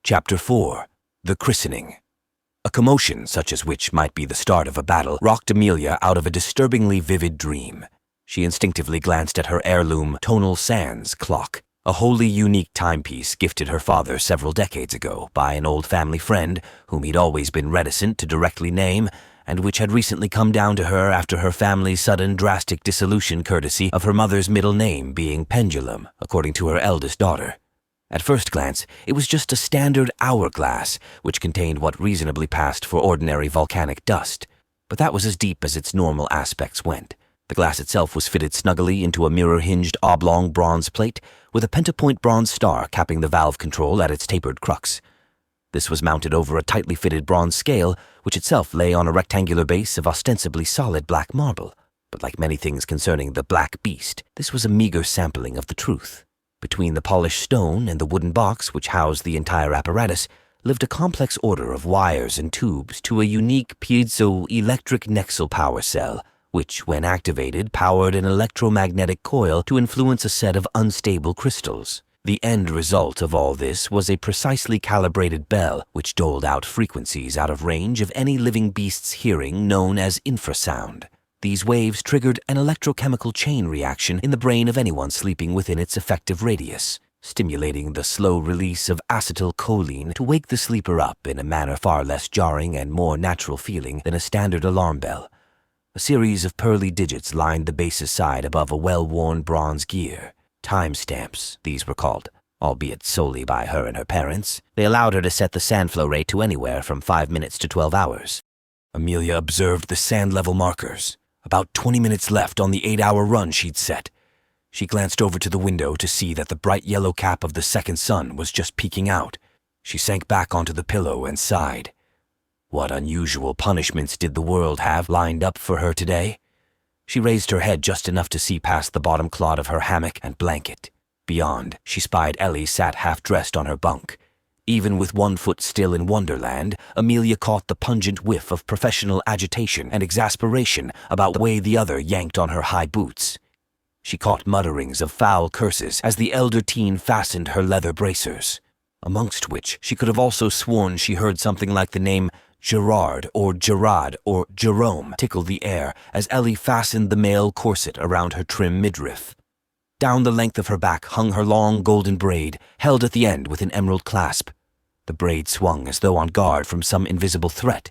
Chapter 4. The Christening. A commotion such as which might be the start of a battle rocked Amelia out of a disturbingly vivid dream. She instinctively glanced at her heirloom tonal sands clock, a wholly unique timepiece gifted her father several decades ago by an old family friend whom he'd always been reticent to directly name, and which had recently come down to her after her family's sudden drastic dissolution courtesy of her mother's middle name being Pendulum, according to her eldest daughter. At first glance, it was just a standard hourglass, which contained what reasonably passed for ordinary volcanic dust. But that was as deep as its normal aspects went. The glass itself was fitted snugly into a mirror-hinged oblong bronze plate, with a pentapoint bronze star capping the valve control at its tapered crux. This was mounted over a tightly fitted bronze scale, which itself lay on a rectangular base of ostensibly solid black marble. But like many things concerning the Black Beast, this was a meager sampling of the truth. Between the polished stone and the wooden box which housed the entire apparatus lived a complex order of wires and tubes to a unique piezoelectric Nexel power cell, which, when activated, powered an electromagnetic coil to influence a set of unstable crystals. The end result of all this was a precisely calibrated bell which doled out frequencies out of range of any living beast's hearing known as infrasound. These waves triggered an electrochemical chain reaction in the brain of anyone sleeping within its effective radius, stimulating the slow release of acetylcholine to wake the sleeper up in a manner far less jarring and more natural feeling than a standard alarm bell. A series of pearly digits lined the base's side above a well-worn bronze gear. Timestamps, these were called, albeit solely by her and her parents. They allowed her to set the sand flow rate to anywhere from 5 minutes to 12 hours. Amelia observed the sand level markers. About 20 minutes left on the 8-hour run she'd set. She glanced over to the window to see that the bright yellow cap of the second sun was just peeking out. She sank back onto the pillow and sighed. What unusual punishments did the world have lined up for her today? She raised her head just enough to see past the bottom clod of her hammock and blanket. Beyond, she spied Ellie sat half-dressed on her bunk. Even with one foot still in Wonderland, Amelia caught the pungent whiff of professional agitation and exasperation about the way the other yanked on her high boots. She caught mutterings of foul curses as the elder teen fastened her leather bracers, amongst which she could have also sworn she heard something like the name Gerard or Gerard or Jerome tickle the air as Ellie fastened the male corset around her trim midriff. Down the length of her back hung her long golden braid, held at the end with an emerald clasp. The braid swung as though on guard from some invisible threat.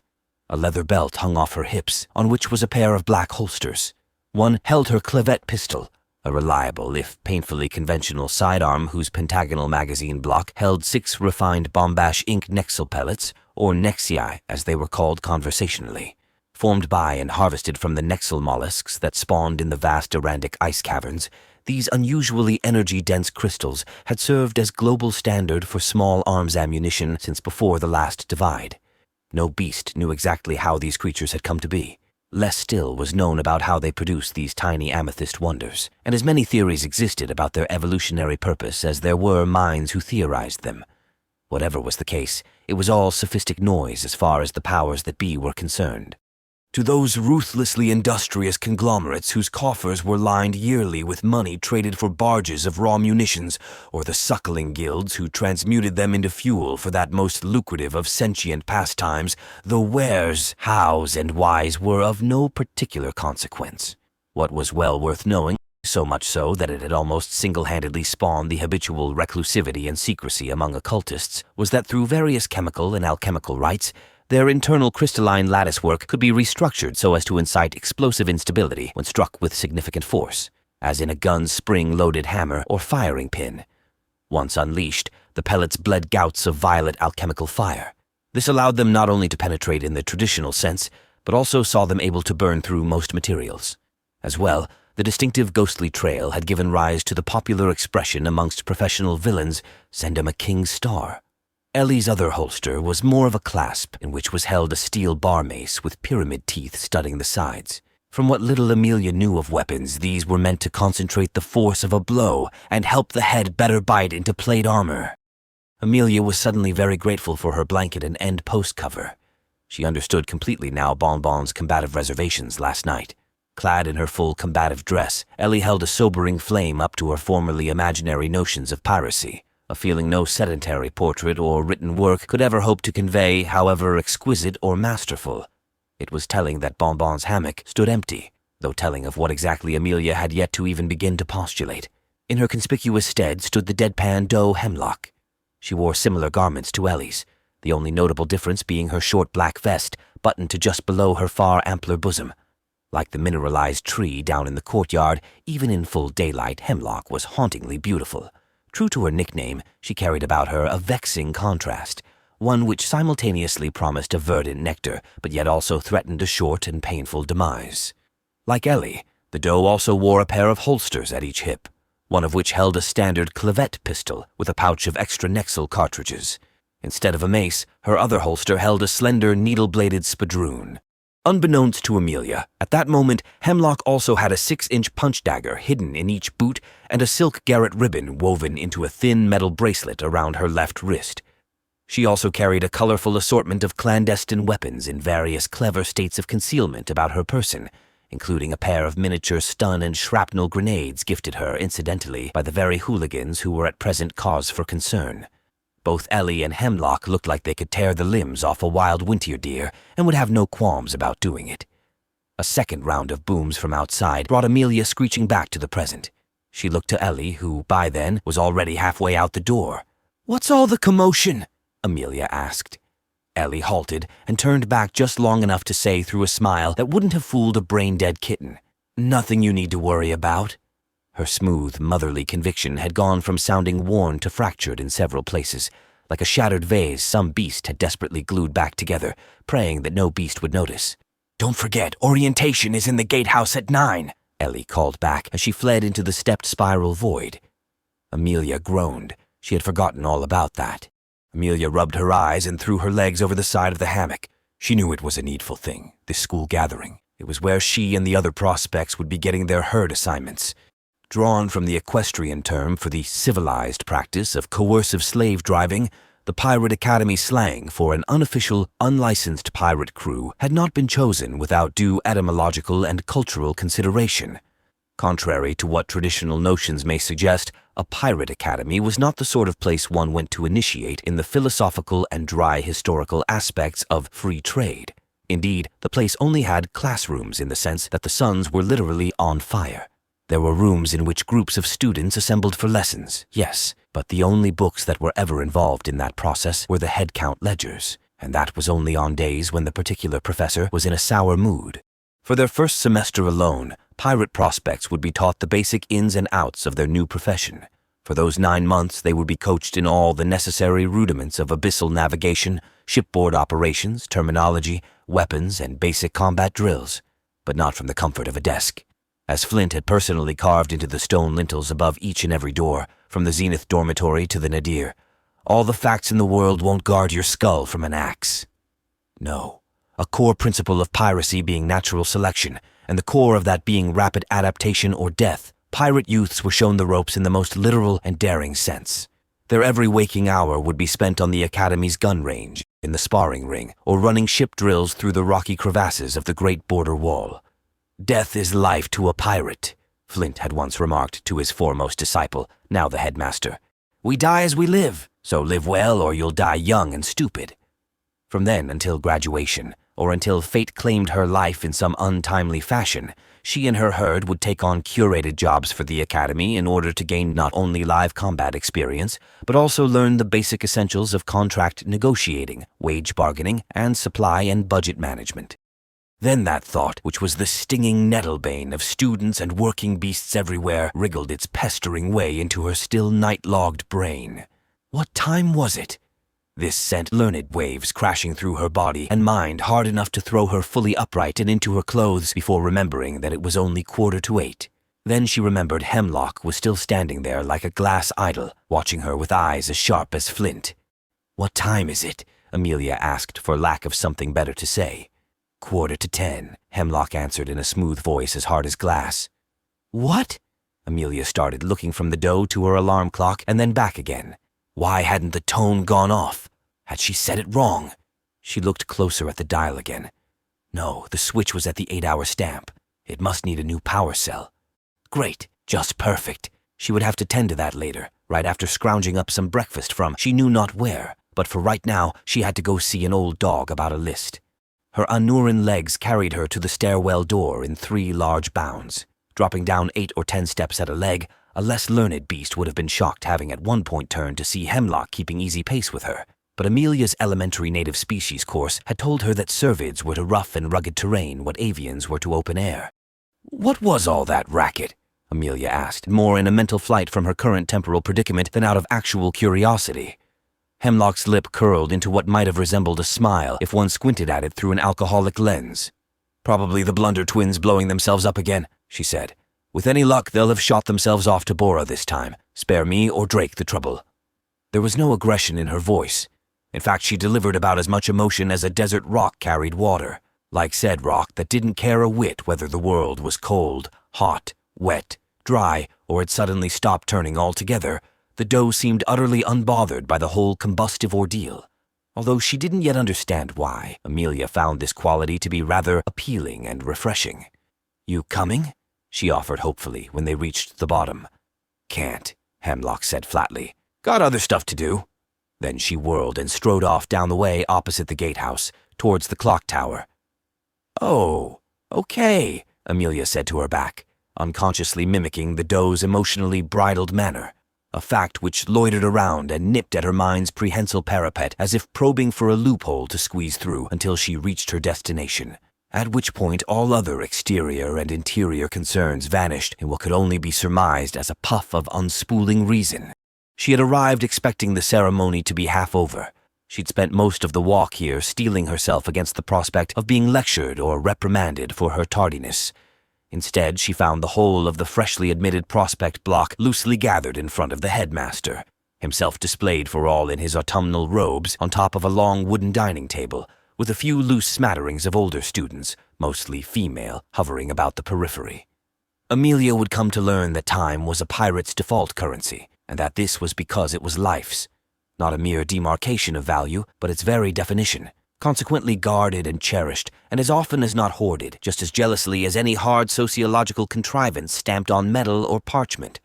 A leather belt hung off her hips, on which was a pair of black holsters. One held her clavette pistol, a reliable, if painfully conventional sidearm whose pentagonal magazine block held 6 refined Bombash ink Nexel pellets, or Nexii as they were called conversationally. Formed by and harvested from the Nexel mollusks that spawned in the vast Arandic ice caverns, these unusually energy-dense crystals had served as global standard for small arms ammunition since before the last divide. No beast knew exactly how these creatures had come to be. Less still was known about how they produced these tiny amethyst wonders, and as many theories existed about their evolutionary purpose as there were minds who theorized them. Whatever was the case, it was all sophistic noise as far as the powers that be were concerned. To those ruthlessly industrious conglomerates whose coffers were lined yearly with money traded for barges of raw munitions, or the suckling guilds who transmuted them into fuel for that most lucrative of sentient pastimes, the wheres, hows, and whys were of no particular consequence. What was well worth knowing, so much so that it had almost single-handedly spawned the habitual reclusivity and secrecy among occultists, was that through various chemical and alchemical rites, their internal crystalline latticework could be restructured so as to incite explosive instability when struck with significant force, as in a gun's spring-loaded hammer or firing pin. Once unleashed, the pellets bled gouts of violet alchemical fire. This allowed them not only to penetrate in the traditional sense, but also saw them able to burn through most materials. As well, the distinctive ghostly trail had given rise to the popular expression amongst professional villains, "Send him a king's star." Ellie's other holster was more of a clasp in which was held a steel bar mace with pyramid teeth studding the sides. From what little Amelia knew of weapons, these were meant to concentrate the force of a blow and help the head better bite into plate armor. Amelia was suddenly very grateful for her blanket and end post cover. She understood completely now Bonbon's combative reservations last night. Clad in her full combative dress, Ellie held a sobering flame up to her formerly imaginary notions of piracy. a feeling no sedentary portrait or written work could ever hope to convey, however exquisite or masterful. It was telling that Bonbon's hammock stood empty, though telling of what exactly Amelia had yet to even begin to postulate. In her conspicuous stead stood the deadpan doe Hemlock. She wore similar garments to Ellie's, the only notable difference being her short black vest, buttoned to just below her far ampler bosom. Like the mineralized tree down in the courtyard, even in full daylight, Hemlock was hauntingly beautiful. True to her nickname, she carried about her a vexing contrast, one which simultaneously promised a verdant nectar, but yet also threatened a short and painful demise. Like Ellie, the doe also wore a pair of holsters at each hip, one of which held a standard clavette pistol with a pouch of extra Nexel cartridges. Instead of a mace, her other holster held a slender, needle-bladed spadroon. Unbeknownst to Amelia, at that moment, Hemlock also had a 6-inch punch dagger hidden in each boot and a silk garret ribbon woven into a thin metal bracelet around her left wrist. She also carried a colorful assortment of clandestine weapons in various clever states of concealment about her person, including a pair of miniature stun and shrapnel grenades gifted her, incidentally, by the very hooligans who were at present cause for concern. Both Ellie and Hemlock looked like they could tear the limbs off a wild winter deer and would have no qualms about doing it. A second round of booms from outside brought Amelia screeching back to the present. She looked to Ellie, who, by then, was already halfway out the door. "What's all the commotion?" Amelia asked. Ellie halted and turned back just long enough to say through a smile that wouldn't have fooled a brain-dead kitten, "Nothing you need to worry about." Her smooth, motherly conviction had gone from sounding worn to fractured in several places, like a shattered vase some beast had desperately glued back together, praying that no beast would notice. "Don't forget, orientation is in the gatehouse at 9, Ellie called back as she fled into the stepped spiral void. Amelia groaned. She had forgotten all about that. Amelia rubbed her eyes and threw her legs over the side of the hammock. She knew it was a needful thing, this school gathering. It was where she and the other prospects would be getting their herd assignments. Drawn from the equestrian term for the civilized practice of coercive slave driving, the Pirate Academy slang for an unofficial, unlicensed pirate crew had not been chosen without due etymological and cultural consideration. Contrary to what traditional notions may suggest, a pirate academy was not the sort of place one went to initiate in the philosophical and dry historical aspects of free trade. Indeed, the place only had classrooms in the sense that the suns were literally on fire. There were rooms in which groups of students assembled for lessons, yes, but the only books that were ever involved in that process were the head count ledgers, and that was only on days when the particular professor was in a sour mood. For their first semester alone, pirate prospects would be taught the basic ins and outs of their new profession. For those 9 months, they would be coached in all the necessary rudiments of abyssal navigation, shipboard operations, terminology, weapons, and basic combat drills, but not from the comfort of a desk. As Flint had personally carved into the stone lintels above each and every door, from the Zenith dormitory to the nadir, all the facts in the world won't guard your skull from an axe. No, a core principle of piracy being natural selection, and the core of that being rapid adaptation or death, pirate youths were shown the ropes in the most literal and daring sense. Their every waking hour would be spent on the Academy's gun range, in the sparring ring, or running ship drills through the rocky crevasses of the Great Border Wall. "Death is life to a pirate," Flint had once remarked to his foremost disciple, now the headmaster. "We die as we live, so live well or you'll die young and stupid." From then until graduation, or until fate claimed her life in some untimely fashion, she and her herd would take on curated jobs for the Academy in order to gain not only live combat experience, but also learn the basic essentials of contract negotiating, wage bargaining, and supply and budget management. Then that thought, which was the stinging nettlebane of students and working beasts everywhere, wriggled its pestering way into her still night-logged brain. What time was it? This sent learned waves crashing through her body and mind hard enough to throw her fully upright and into her clothes before remembering that it was only 7:45. Then she remembered Hemlock was still standing there like a glass idol, watching her with eyes as sharp as flint. "What time is it?" Amelia asked for lack of something better to say. 9:45, Hemlock answered in a smooth voice as hard as glass. "What?" Amelia started, looking from the doe to her alarm clock and then back again. Why hadn't the tone gone off? Had she said it wrong? She looked closer at the dial again. No, the switch was at the 8-hour stamp. It must need a new power cell. Great, just perfect. She would have to tend to that later, right after scrounging up some breakfast from she knew not where, but for right now she had to go see an old dog about a list. Her unurine legs carried her to the stairwell door in 3 large bounds. Dropping down 8 or 10 steps at a leg, a less learned beast would have been shocked, having at one point turned to see Hemlock keeping easy pace with her. But Amelia's elementary native species course had told her that cervids were to rough and rugged terrain what avians were to open air. "What was all that racket?" Amelia asked, more in a mental flight from her current temporal predicament than out of actual curiosity. Hemlock's lip curled into what might have resembled a smile if one squinted at it through an alcoholic lens. "Probably the Blunder twins blowing themselves up again," she said. "With any luck, they'll have shot themselves off to Bora this time. Spare me or Drake the trouble." There was no aggression in her voice. In fact, she delivered about as much emotion as a desert rock carried water, like said rock that didn't care a whit whether the world was cold, hot, wet, dry, or had suddenly stopped turning altogether. The doe seemed utterly unbothered by the whole combustive ordeal. Although she didn't yet understand why, Amelia found this quality to be rather appealing and refreshing. "You coming?" she offered hopefully when they reached the bottom. "Can't," Hemlock said flatly. "Got other stuff to do." Then she whirled and strode off down the way opposite the gatehouse, towards the clock tower. "Oh, okay," Amelia said to her back, unconsciously mimicking the doe's emotionally bridled manner, a fact which loitered around and nipped at her mind's prehensile parapet as if probing for a loophole to squeeze through until she reached her destination, at which point all other exterior and interior concerns vanished in what could only be surmised as a puff of unspooling reason. She had arrived expecting the ceremony to be half over. She'd spent most of the walk here steeling herself against the prospect of being lectured or reprimanded for her tardiness. Instead, she found the whole of the freshly admitted prospect block loosely gathered in front of the headmaster, himself displayed for all in his autumnal robes on top of a long wooden dining table, with a few loose smatterings of older students, mostly female, hovering about the periphery. Amelia would come to learn that time was a pirate's default currency, and that this was because it was life's, not a mere demarcation of value, but its very definition, consequently guarded and cherished, and as often as not hoarded, just as jealously as any hard sociological contrivance stamped on metal or parchment,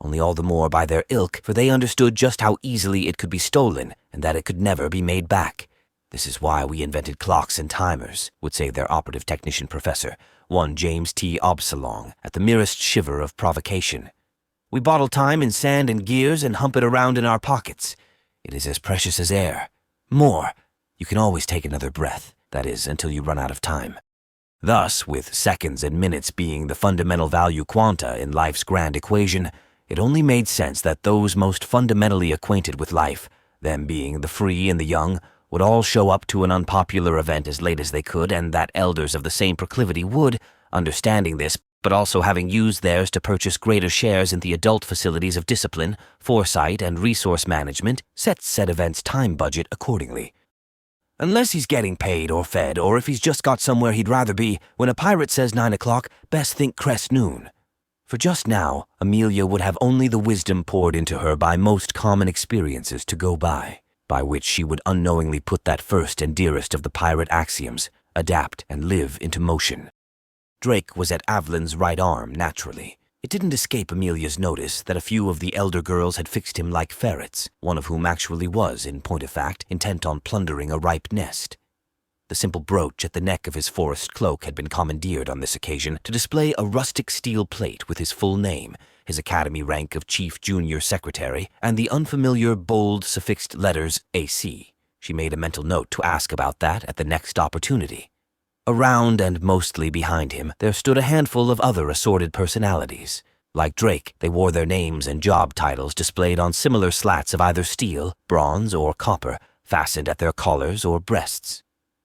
only all the more by their ilk, for they understood just how easily it could be stolen, and that it could never be made back. "This is why we invented clocks and timers," would say their operative technician professor, one James T. Obsalong, at the merest shiver of provocation. "We bottle time in sand and gears and hump it around in our pockets. It is as precious as air. More. You can always take another breath, that is, until you run out of time." Thus, with seconds and minutes being the fundamental value quanta in life's grand equation, it only made sense that those most fundamentally acquainted with life, them being the free and the young, would all show up to an unpopular event as late as they could, and that elders of the same proclivity would, understanding this, but also having used theirs to purchase greater shares in the adult facilities of discipline, foresight, and resource management, set said event's time budget accordingly. Unless he's getting paid or fed, or if he's just got somewhere he'd rather be, when a pirate says 9 o'clock, best think crest noon. For just now, Amelia would have only the wisdom poured into her by most common experiences to go by which she would unknowingly put that first and dearest of the pirate axioms, adapt and live into motion. Drake was at Avelin's right arm, naturally. It didn't escape Amelia's notice that a few of the elder girls had fixed him like ferrets, one of whom actually was, in point of fact, intent on plundering a ripe nest. The simple brooch at the neck of his forest cloak had been commandeered on this occasion to display a rustic steel plate with his full name, his academy rank of Chief Junior Secretary, and the unfamiliar, bold, suffixed letters AC. She made a mental note to ask about that at the next opportunity. Around and mostly behind him, there stood a handful of other assorted personalities. Like Drake, they wore their names and job titles displayed on similar slats of either steel, bronze, or copper, fastened at their collars or breasts.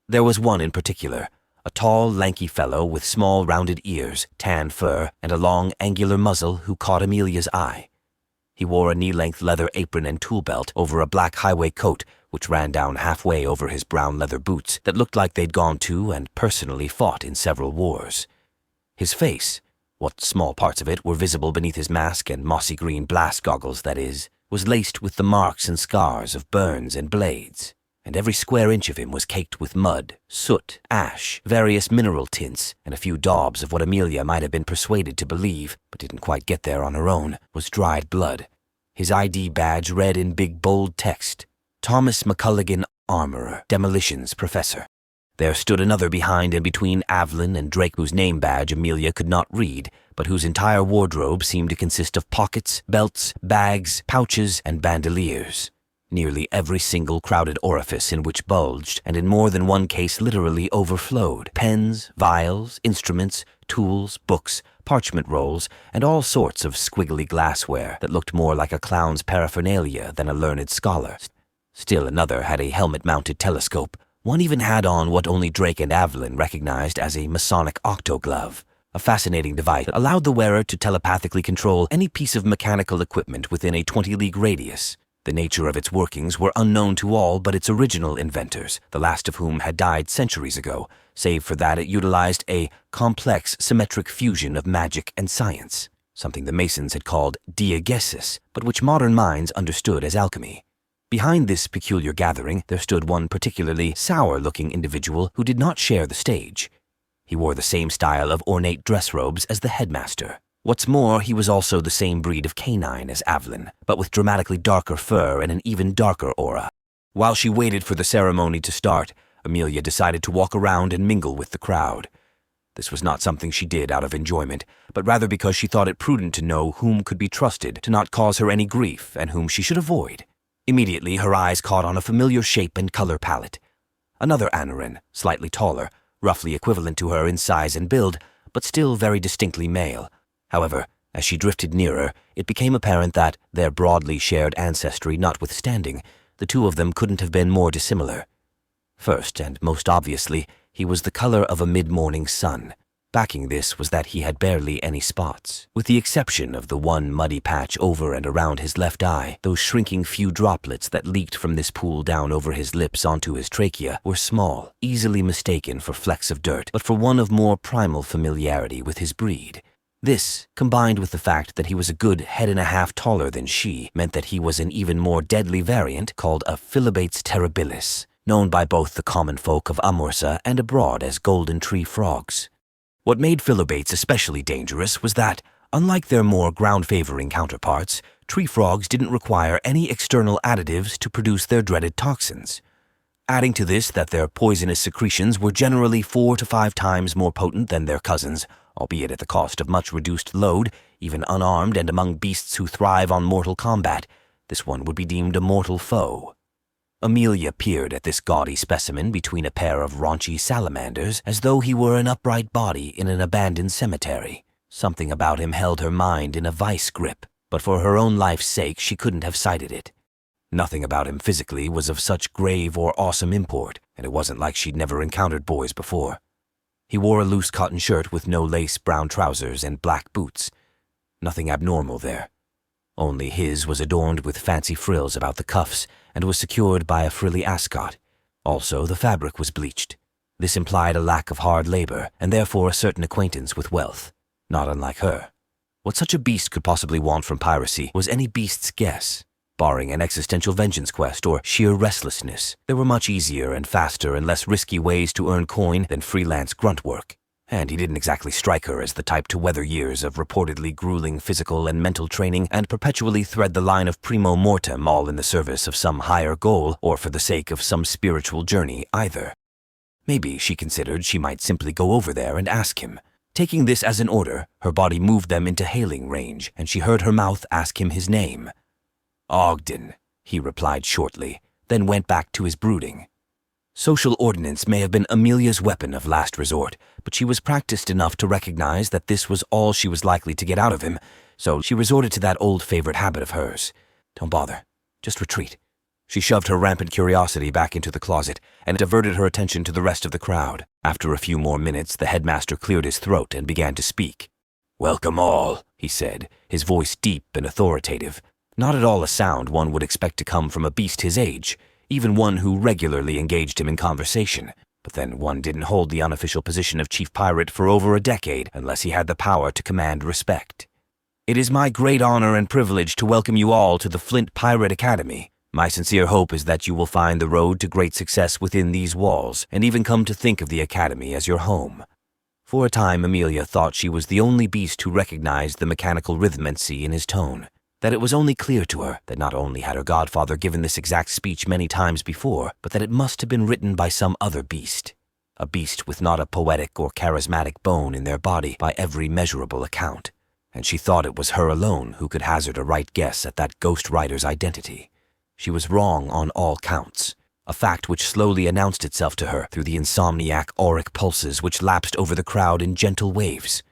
There was one in particular, a tall, lanky fellow with small, rounded ears, tan fur, and a long, angular muzzle who caught Amelia's eye. He wore a knee-length leather apron and tool belt over a black highway coat, which ran down halfway over his brown leather boots that looked like they'd gone to and personally fought in several wars. His face, what small parts of it were visible beneath his mask and mossy green blast goggles, that is, was laced with the marks and scars of burns and blades. and every square inch of him was caked with mud, soot, ash, various mineral tints, and a few daubs of what Amelia might have been persuaded to believe, but didn't quite get there on her own, was dried blood. His ID badge read in big bold text, Thomas McCulligan, Armorer, Demolitions Professor. There stood another behind and between Avelyn and Drake, whose name badge Amelia could not read, but whose entire wardrobe seemed to consist of pockets, belts, bags, pouches, and bandoliers. Nearly every single crowded orifice in which bulged, and in more than one case literally overflowed, pens, vials, instruments, tools, books, parchment rolls, and all sorts of squiggly glassware that looked more like a clown's paraphernalia than a learned scholar. Still another had a helmet-mounted telescope. One even had on what only Drake and Avelyn recognized as a Masonic octoglove, a fascinating device that allowed the wearer to telepathically control any piece of mechanical equipment within a 20-league radius. The nature of its workings were unknown to all but its original inventors, the last of whom had died centuries ago, save for that it utilized a complex symmetric fusion of magic and science, something the Masons had called diegesis, but which modern minds understood as alchemy. Behind this peculiar gathering, there stood one particularly sour-looking individual who did not share the stage. He wore the same style of ornate dress robes as the headmaster. What's more, he was also the same breed of canine as Avelyn, but with dramatically darker fur and an even darker aura. While she waited for the ceremony to start, Amelia decided to walk around and mingle with the crowd. This was not something she did out of enjoyment, but rather because she thought it prudent to know whom could be trusted to not cause her any grief and whom she should avoid. Immediately, her eyes caught on a familiar shape and color palette. Another Anoran, slightly taller, roughly equivalent to her in size and build, but still very distinctly male. However, as she drifted nearer, it became apparent that, their broadly shared ancestry notwithstanding, the two of them couldn't have been more dissimilar. First, and most obviously, he was the color of a mid-morning sun. Backing this was that he had barely any spots. With the exception of the one muddy patch over and around his left eye, those shrinking few droplets that leaked from this pool down over his lips onto his trachea were small, easily mistaken for flecks of dirt, but for one of more primal familiarity with his breed. This, combined with the fact that he was a good head and a half taller than she, meant that he was an even more deadly variant called a Philibates terribilis, known by both the common folk of Amursa and abroad as golden tree frogs. What made Philibates especially dangerous was that, unlike their more ground-favoring counterparts, tree frogs didn't require any external additives to produce their dreaded toxins. Adding to this that their poisonous secretions were generally 4 to 5 times more potent than their cousins, albeit at the cost of much reduced load, even unarmed and among beasts who thrive on mortal combat, this one would be deemed a mortal foe. Amelia peered at this gaudy specimen between a pair of raunchy salamanders as though he were an upright body in an abandoned cemetery. Something about him held her mind in a vice grip, but for her own life's sake she couldn't have cited it. Nothing about him physically was of such grave or awesome import, and it wasn't like she'd never encountered boys before. He wore a loose cotton shirt with no lace, brown trousers, and black boots. Nothing abnormal there. Only his was adorned with fancy frills about the cuffs and was secured by a frilly ascot. Also, the fabric was bleached. This implied a lack of hard labor and therefore a certain acquaintance with wealth, not unlike her. What such a beast could possibly want from piracy was any beast's guess. Barring an existential vengeance quest or sheer restlessness, there were much easier and faster and less risky ways to earn coin than freelance grunt work. And he didn't exactly strike her as the type to weather years of reportedly grueling physical and mental training and perpetually thread the line of primo mortem all in the service of some higher goal or for the sake of some spiritual journey either. Maybe, she considered, she might simply go over there and ask him. Taking this as an order, her body moved them into hailing range, and she heard her mouth ask him his name. Ogden, he replied shortly, then went back to his brooding. Social ordinance may have been Amelia's weapon of last resort, but she was practiced enough to recognize that this was all she was likely to get out of him, so she resorted to that old favorite habit of hers. Don't bother. Just retreat. She shoved her rampant curiosity back into the closet and diverted her attention to the rest of the crowd. After a few more minutes, the headmaster cleared his throat and began to speak. Welcome all, he said, his voice deep and authoritative. Not at all a sound one would expect to come from a beast his age, even one who regularly engaged him in conversation. But then one didn't hold the unofficial position of chief pirate for over a decade unless he had the power to command respect. It is my great honor and privilege to welcome you all to the Flint Pirate Academy. My sincere hope is that you will find the road to great success within these walls, and even come to think of the academy as your home." For a time, Amelia thought she was the only beast who recognized the mechanical rhythmancy in his tone, that it was only clear to her that not only had her godfather given this exact speech many times before, but that it must have been written by some other beast, a beast with not a poetic or charismatic bone in their body by every measurable account, and she thought it was her alone who could hazard a right guess at that ghost writer's identity. She was wrong on all counts, a fact which slowly announced itself to her through the insomniac auric pulses which lapsed over the crowd in gentle waves.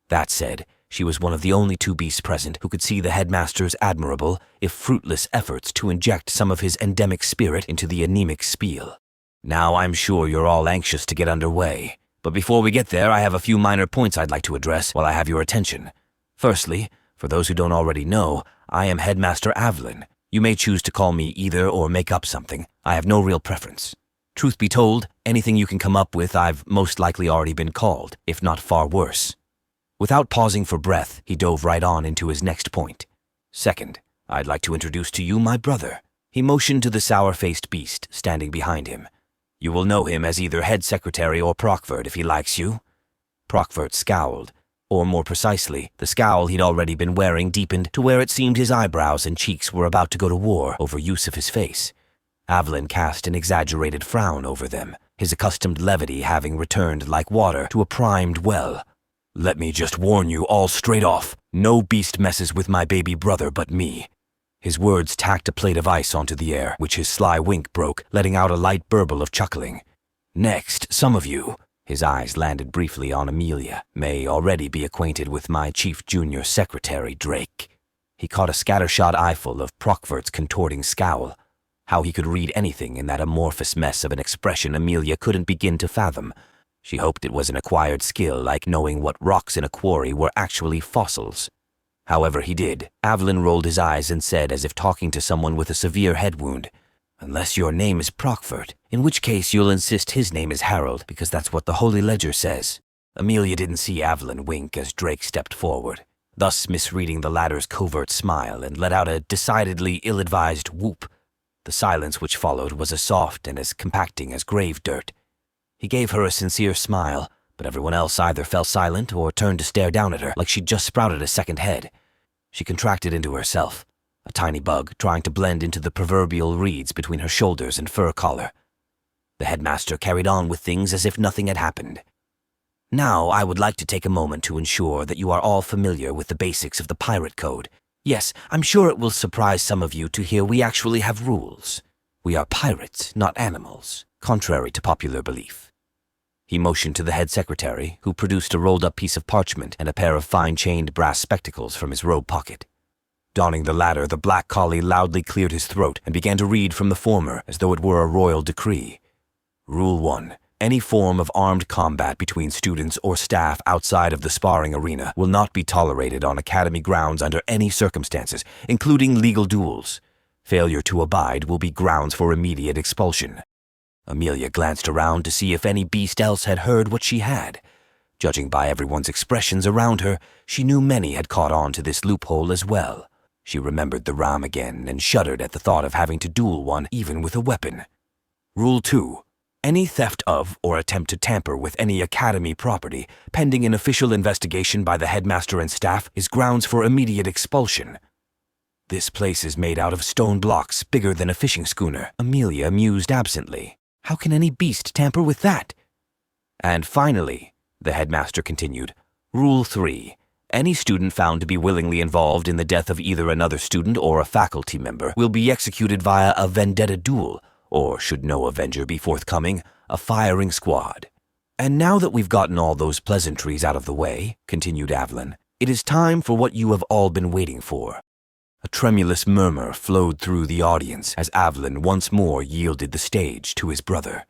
That said, she was one of the only two beasts present who could see the headmaster's admirable, if fruitless, efforts to inject some of his endemic spirit into the anemic spiel. "Now I'm sure you're all anxious to get underway, but before we get there I have a few minor points I'd like to address while I have your attention. Firstly, for those who don't already know, I am Headmaster Avlin. You may choose to call me either or make up something. I have no real preference. Truth be told, anything you can come up with I've most likely already been called, if not far worse." Without pausing for breath, he dove right on into his next point. "Second, I'd like to introduce to you my brother." He motioned to the sour-faced beast standing behind him. "You will know him as either head secretary or Prockford if he likes you." Prockford scowled, or more precisely, the scowl he'd already been wearing deepened to where it seemed his eyebrows and cheeks were about to go to war over use of his face. Avlin cast an exaggerated frown over them, his accustomed levity having returned like water to a primed well. "Let me just warn you all straight off. No beast messes with my baby brother but me." His words tacked a plate of ice onto the air, which his sly wink broke, letting out a light burble of chuckling. "Next, some of you," his eyes landed briefly on Amelia, "may already be acquainted with my chief junior secretary, Drake." He caught a scattershot eyeful of Prockford's contorting scowl. How he could read anything in that amorphous mess of an expression Amelia couldn't begin to fathom. She hoped it was an acquired skill like knowing what rocks in a quarry were actually fossils. However he did, Avlin rolled his eyes and said as if talking to someone with a severe head wound, "Unless your name is Prockford, in which case you'll insist his name is Harold because that's what the Holy Ledger says." Amelia didn't see Avlin wink as Drake stepped forward, thus misreading the latter's covert smile, and let out a decidedly ill-advised whoop. The silence which followed was as soft and as compacting as grave dirt. He gave her a sincere smile, but everyone else either fell silent or turned to stare down at her like she'd just sprouted a second head. She contracted into herself, a tiny bug trying to blend into the proverbial reeds between her shoulders and fur collar. The headmaster carried on with things as if nothing had happened. "Now I would like to take a moment to ensure that you are all familiar with the basics of the Pirate Code. Yes, I'm sure it will surprise some of you to hear we actually have rules. We are pirates, not animals, contrary to popular belief." He motioned to the head secretary, who produced a rolled-up piece of parchment and a pair of fine-chained brass spectacles from his robe pocket. Donning the latter, the black collie loudly cleared his throat and began to read from the former as though it were a royal decree. Rule 1. Any form of armed combat between students or staff outside of the sparring arena will not be tolerated on academy grounds under any circumstances, including legal duels. Failure to abide will be grounds for immediate expulsion. Amelia glanced around to see if any beast else had heard what she had. Judging by everyone's expressions around her, she knew many had caught on to this loophole as well. She remembered the ram again and shuddered at the thought of having to duel one even with a weapon. Rule 2. Any theft of or attempt to tamper with any academy property, pending an official investigation by the headmaster and staff, is grounds for immediate expulsion. This place is made out of stone blocks bigger than a fishing schooner. Amelia mused absently. How can any beast tamper with that? And finally, the headmaster continued, Rule 3. Any student found to be willingly involved in the death of either another student or a faculty member will be executed via a vendetta duel, or, should no avenger be forthcoming, a firing squad. And now that we've gotten all those pleasantries out of the way, continued Avlin, it is time for what you have all been waiting for. A tremulous murmur flowed through the audience as Avlin once more yielded the stage to his brother.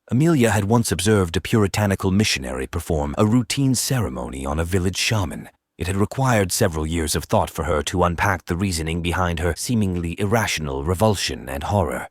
Amelia had once observed a puritanical missionary perform a routine ceremony on a village shaman. It had required several years of thought for her to unpack the reasoning behind her seemingly irrational revulsion and horror.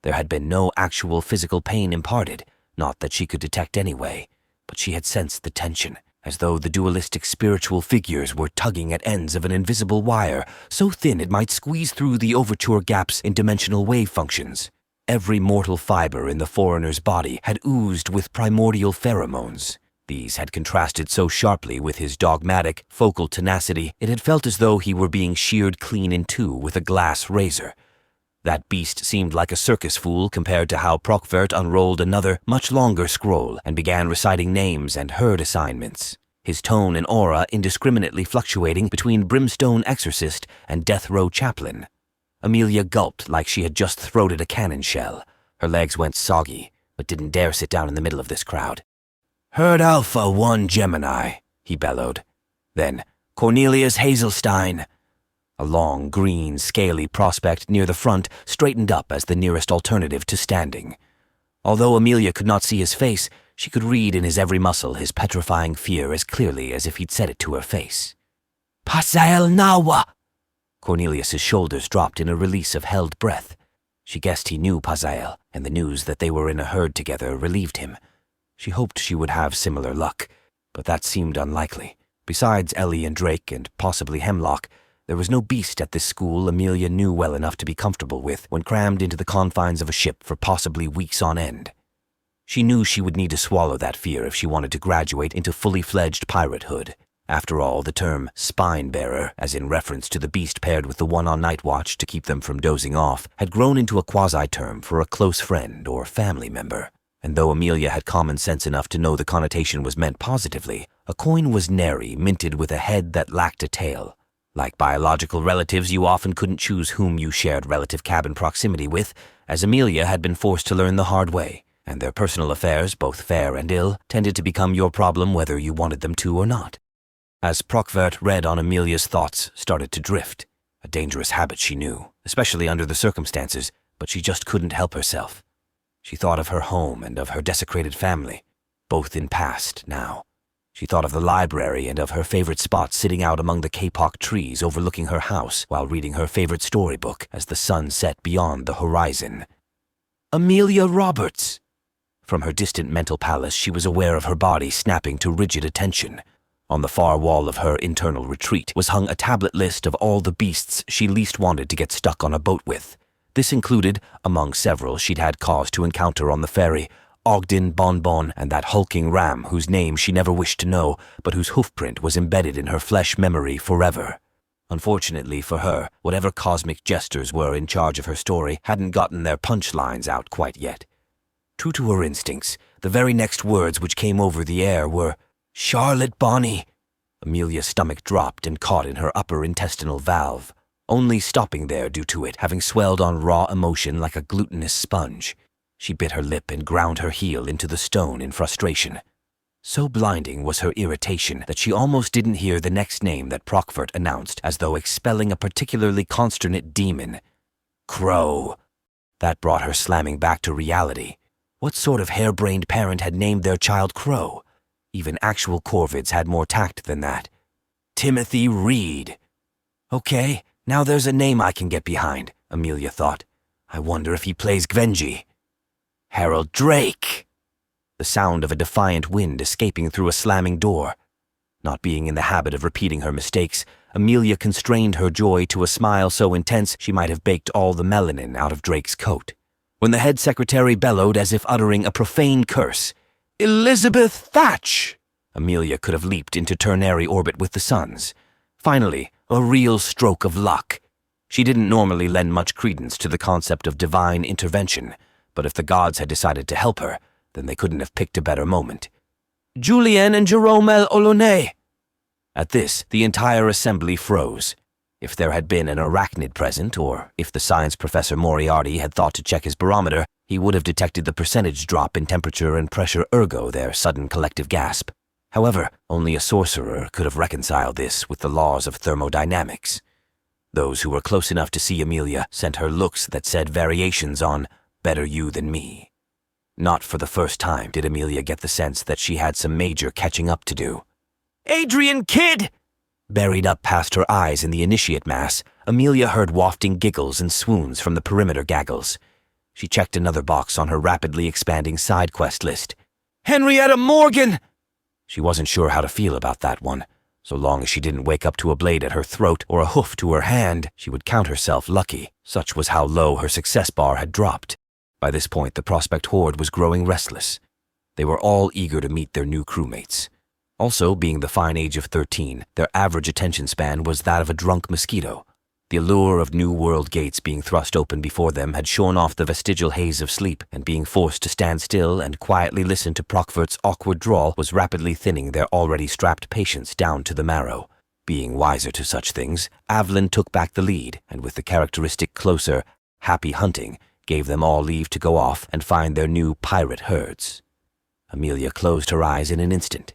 There had been no actual physical pain imparted, not that she could detect anyway, but she had sensed the tension, as though the dualistic spiritual figures were tugging at ends of an invisible wire, so thin it might squeeze through the overture gaps in dimensional wave functions. Every mortal fiber in the foreigner's body had oozed with primordial pheromones. These had contrasted so sharply with his dogmatic, focal tenacity, it had felt as though he were being sheared clean in two with a glass razor. That beast seemed like a circus fool compared to how Pyrate unrolled another, much longer scroll and began reciting names and herd assignments, his tone and aura indiscriminately fluctuating between brimstone exorcist and death row chaplain. Amelia gulped like she had just throated a cannon shell. Her legs went soggy, but didn't dare sit down in the middle of this crowd. "Herd Alpha 1 Gemini," he bellowed. Then, "Cornelius Hazelstein." A long, green, scaly prospect near the front straightened up as the nearest alternative to standing. Although Amelia could not see his face, she could read in his every muscle his petrifying fear as clearly as if he'd said it to her face. "Pasael Nawa!" Cornelius's shoulders dropped in a release of held breath. She guessed he knew Pasael, and the news that they were in a herd together relieved him. She hoped she would have similar luck, but that seemed unlikely. Besides Ellie and Drake and possibly Hemlock, there was no beast at this school Amelia knew well enough to be comfortable with when crammed into the confines of a ship for possibly weeks on end. She knew she would need to swallow that fear if she wanted to graduate into fully fledged piratehood. After all, the term spine-bearer, as in reference to the beast paired with the one on night watch to keep them from dozing off, had grown into a quasi-term for a close friend or family member. And though Amelia had common sense enough to know the connotation was meant positively, a coin was nary minted with a head that lacked a tail. Like biological relatives, you often couldn't choose whom you shared relative cabin proximity with, as Amelia had been forced to learn the hard way, and their personal affairs, both fair and ill, tended to become your problem whether you wanted them to or not. As Pyrate read on, Amelia's thoughts started to drift. A dangerous habit, she knew, especially under the circumstances, but she just couldn't help herself. She thought of her home and of her desecrated family, both in past now. She thought of the library and of her favorite spot sitting out among the kapok trees overlooking her house while reading her favorite storybook as the sun set beyond the horizon. Amelia Roberts! From her distant mental palace, she was aware of her body snapping to rigid attention. On the far wall of her internal retreat was hung a tablet list of all the beasts she least wanted to get stuck on a boat with. This included, among several she'd had cause to encounter on the ferry, Ogden Bonbon and that hulking ram whose name she never wished to know, but whose hoofprint was embedded in her flesh memory forever. Unfortunately for her, whatever cosmic jesters were in charge of her story hadn't gotten their punchlines out quite yet. True to her instincts, the very next words which came over the air were, "Charlotte Bonnie." Amelia's stomach dropped and caught in her upper intestinal valve, only stopping there due to it having swelled on raw emotion like a glutinous sponge. She bit her lip and ground her heel into the stone in frustration. So blinding was her irritation that she almost didn't hear the next name that Pyrate announced as though expelling a particularly consternate demon. Crow. That brought her slamming back to reality. What sort of harebrained parent had named their child Crow? Even actual corvids had more tact than that. Timothy Reed. Okay, now there's a name I can get behind, Amelia thought. I wonder if he plays Gvenji. Harold Drake. The sound of a defiant wind escaping through a slamming door. Not being in the habit of repeating her mistakes, Amelia constrained her joy to a smile so intense she might have baked all the melanin out of Drake's coat. When the head secretary bellowed as if uttering a profane curse, "Elizabeth Thatch!" Amelia could have leaped into ternary orbit with the suns. Finally, a real stroke of luck. She didn't normally lend much credence to the concept of divine intervention, but if the gods had decided to help her, then they couldn't have picked a better moment. "Julien and Jerome L. Olonay!" At this, the entire assembly froze. If there had been an arachnid present, or if the science professor Moriarty had thought to check his barometer, he would have detected the percentage drop in temperature and pressure, ergo their sudden collective gasp. However, only a sorcerer could have reconciled this with the laws of thermodynamics. Those who were close enough to see Amelia sent her looks that said variations on "better you than me." Not for the first time did Amelia get the sense that she had some major catching up to do. "Adrian Kidd!" Buried up past her eyes in the initiate mass, Amelia heard wafting giggles and swoons from the perimeter gaggles. She checked another box on her rapidly expanding side quest list. "Henrietta Morgan!" She wasn't sure how to feel about that one. So long as she didn't wake up to a blade at her throat or a hoof to her hand, she would count herself lucky. Such was how low her success bar had dropped. By this point, the Prospect horde was growing restless. They were all eager to meet their new crewmates. Also, being the fine age of 13, their average attention span was that of a drunk mosquito. The allure of new world gates being thrust open before them had shorn off the vestigial haze of sleep, and being forced to stand still and quietly listen to Prockvert's awkward drawl was rapidly thinning their already strapped patience down to the marrow. Being wiser to such things, Avlin took back the lead, and with the characteristic closer, happy hunting, gave them all leave to go off and find their new pirate herds. Amelia closed her eyes in an instant.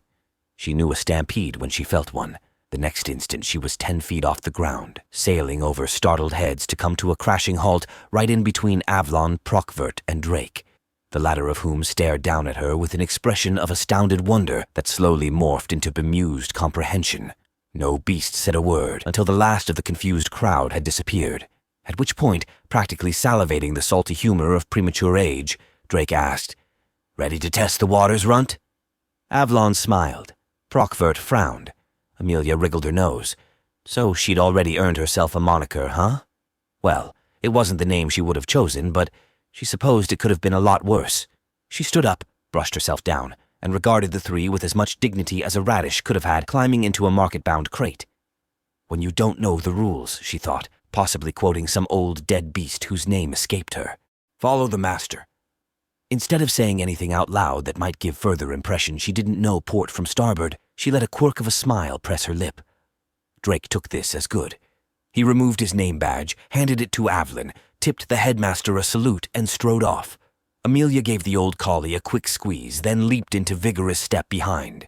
She knew a stampede when she felt one. The next instant she was 10 feet off the ground, sailing over startled heads to come to a crashing halt right in between Avlon, Prockvert, and Drake, the latter of whom stared down at her with an expression of astounded wonder that slowly morphed into bemused comprehension. No beast said a word until the last of the confused crowd had disappeared, at which point, practically salivating the salty humor of premature age, Drake asked, "Ready to test the waters, Runt?" Avlon smiled. Prockvert frowned. Amelia wriggled her nose. So she'd already earned herself a moniker, huh? Well, it wasn't the name she would have chosen, but she supposed it could have been a lot worse. She stood up, brushed herself down, and regarded the three with as much dignity as a radish could have had climbing into a market-bound crate. When you don't know the rules, she thought, possibly quoting some old dead beast whose name escaped her. Follow the master. Instead of saying anything out loud that might give further impression she didn't know port from starboard, she let a quirk of a smile press her lip. Drake took this as good. He removed his name badge, handed it to Avlin, tipped the headmaster a salute, and strode off. Amelia gave the old collie a quick squeeze, then leaped into vigorous step behind.